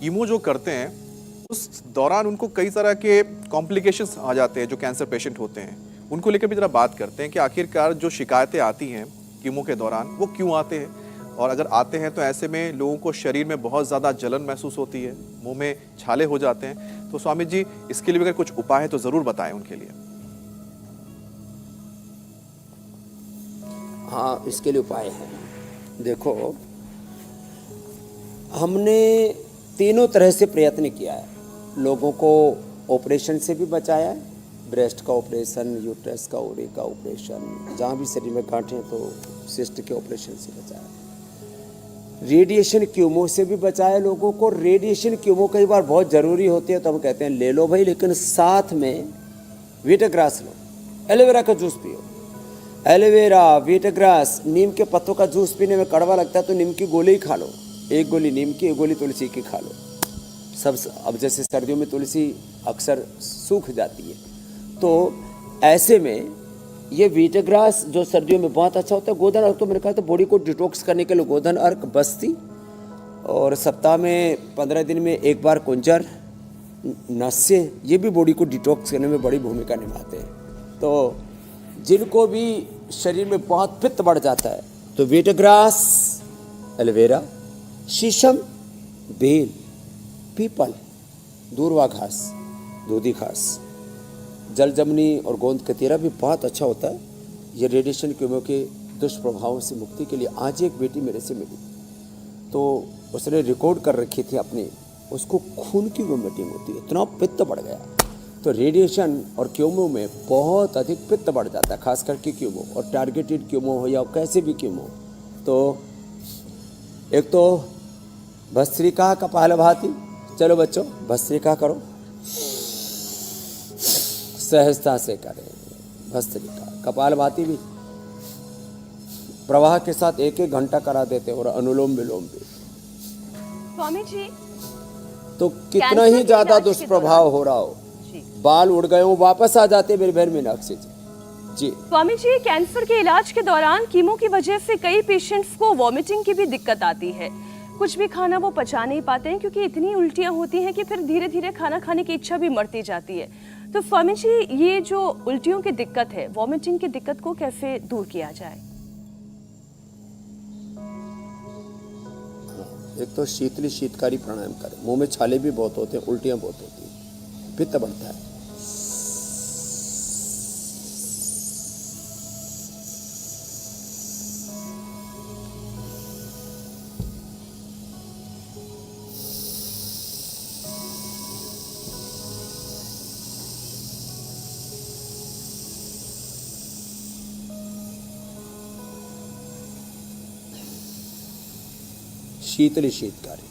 Chemo जो करते हैं उस दौरान उनको कई तरह के कॉम्प्लिकेशंस आ जाते हैं जो कैंसर पेशेंट होते हैं, उनको लेकर भी जरा बात करते हैं कि आखिरकार जो शिकायतें आती हैं कीमो के दौरान वो क्यों आते हैं, और अगर आते हैं तो ऐसे में लोगों को शरीर में बहुत ज़्यादा जलन महसूस होती है, मुंह में छाले हो जाते हैं। तो स्वामी जी, इसके लिए अगर कुछ उपाय है तो ज़रूर बताएं उनके लिए। हाँ, इसके लिए उपाय है। देखो, हमने तीनों तरह से प्रयत्न किया है, लोगों को ऑपरेशन से भी बचाया है, ब्रेस्ट का ऑपरेशन, यूट्रस का, ओरी का ऑपरेशन, जहाँ भी शरीर में गांठें तो सिस्ट के ऑपरेशन से बचाया, रेडिएशन कीमो से भी बचाया लोगों को। रेडिएशन कीमो कई बार बहुत ज़रूरी होती है तो हम कहते हैं ले लो भाई, लेकिन साथ में वीटाग्रास लो, एलोवेरा का जूस पियो। एलोवेरा, वीटाग्रास, नीम के पत्तों का जूस पीने में कड़वा लगता है तो नीम की गोली ही खा लो, एक गोली नीम की, एक गोली तुलसी की खा लो। सब अब जैसे सर्दियों में तुलसी अक्सर सूख जाती है, तो ऐसे में ये वीटाग्रास जो सर्दियों में बहुत अच्छा होता है। गोधन अर्क तो मैंने कहा था बॉडी को डिटॉक्स करने के लिए गोधन अर्क, बस्ती, और सप्ताह में 15 दिन में एक बार कुंजर, नस्य, ये भी बॉडी को डिटॉक्स करने में बड़ी भूमिका निभाते हैं। तो जिनको भी शरीर में बहुत पित्त बढ़ जाता है तो वीटाग्रास, एलोवेरा, शीशम, बेल, पीपल, दूर्वा घास, दूधी घास, जलजमनी और गोंद कतीरा भी बहुत अच्छा होता है। ये रेडिएशन कीमो के दुष्प्रभावों से मुक्ति के लिए। आज एक बेटी मेरे से मिली तो उसने रिकॉर्ड कर रखी थी अपनी, उसको खून की वोमिटिंग होती है, इतना पित्त बढ़ गया। तो रेडिएशन और कीमो में बहुत अधिक पित्त बढ़ जाता है, खास करके कीमो, और टारगेटेड कीमो हो या कैसे भी कीमो। तो एक तो भस्त्रिका, कपालभाति, चलो बच्चों भस्त्रिका करो, सहजता से करें भस्त्रिका। कपालभाति भी प्रवाह के साथ 1-1 घंटा करा देते, और अनुलोम विलोम भी। स्वामी जी, तो कितना ही ज्यादा दुष्प्रभाव हो रहा हो, बाल उड़ गए हो वापस आ जाते मेरे भर मीनाक्षी जी। जी स्वामी जी, कैंसर के इलाज के दौरान कीमो की वजह से कई पेशेंट्स को वॉमिटिंग की भी दिक्कत आती है। कुछ भी खाना वो पचा नहीं पाते हैं क्योंकि इतनी उल्टियां होती हैं कि फिर धीरे धीरे खाना खाने की इच्छा भी मरती जाती है। तो स्वामी जी, ये जो उल्टियों की दिक्कत है, वॉमिटिंग की दिक्कत को कैसे दूर किया जाए? एक तो शीतली शीतकारी प्राणायाम करें, मुंह में छाले भी बहुत होते हैं, उल्टियां बहुत होती हैं, पित्त बढ़ता है। शीतली शीतकारी,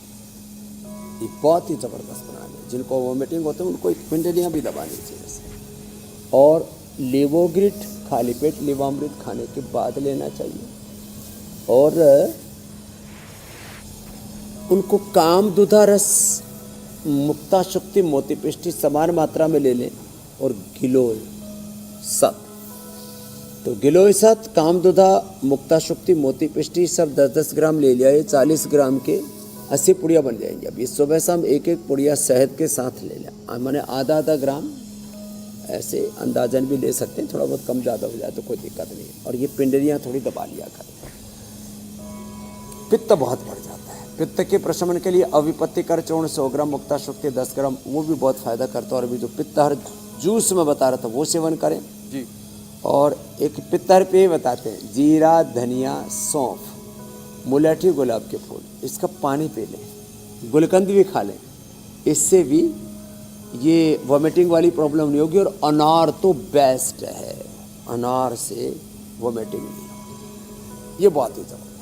ये बहुत ही जबरदस्त प्राणायाम है। जिनको वोमिटिंग होते हैं उनको पिंडलियाँ भी दबानी चाहिए, और लेवोग्रिट खाली पेट लेवामृत खाने के बाद लेना चाहिए। और उनको कामदुधा रस, मुक्ता शक्ति, मोतिपिष्टी समान मात्रा में ले लें, और गिलोय सत, तो गिलोय सत, कामदुधा, मुक्ता शक्ति, मोतिपिष्टी सब 10-10 ग्राम ले लिया। ये 40 ग्राम के 80 पुड़िया बन जाएंगी। अब इस सुबह शाम 1-1 पुड़िया शहद के साथ ले लिया, मैंने आधा ग्राम, ऐसे अंदाजन भी ले सकते हैं, थोड़ा बहुत कम ज़्यादा हो जाए तो कोई दिक्कत नहीं है। और ये पिंडलियाँ थोड़ी दबा लिया करें। पित्त बहुत बढ़ जाता है, पित्त के प्रशमन के लिए अविपत्तिकर चूर्ण 100 ग्राम, मुक्ता शक्ति 10 ग्राम, वो भी बहुत फायदा करता है। और अभी जो पित्तहर जूस में बता रहा था वो सेवन करें जी। और एक पित्तहर पेय बताते हैं, जीरा, धनिया, सौंफ, मुलेठी, गुलाब के फूल, इसका पानी पी लें, गुलकंद भी खा लें, इससे भी ये वोमिटिंग वाली प्रॉब्लम नहीं होगी। और अनार तो बेस्ट है, अनार से वोमिटिंग नहीं होगी, ये बहुत ही जबरदस्त।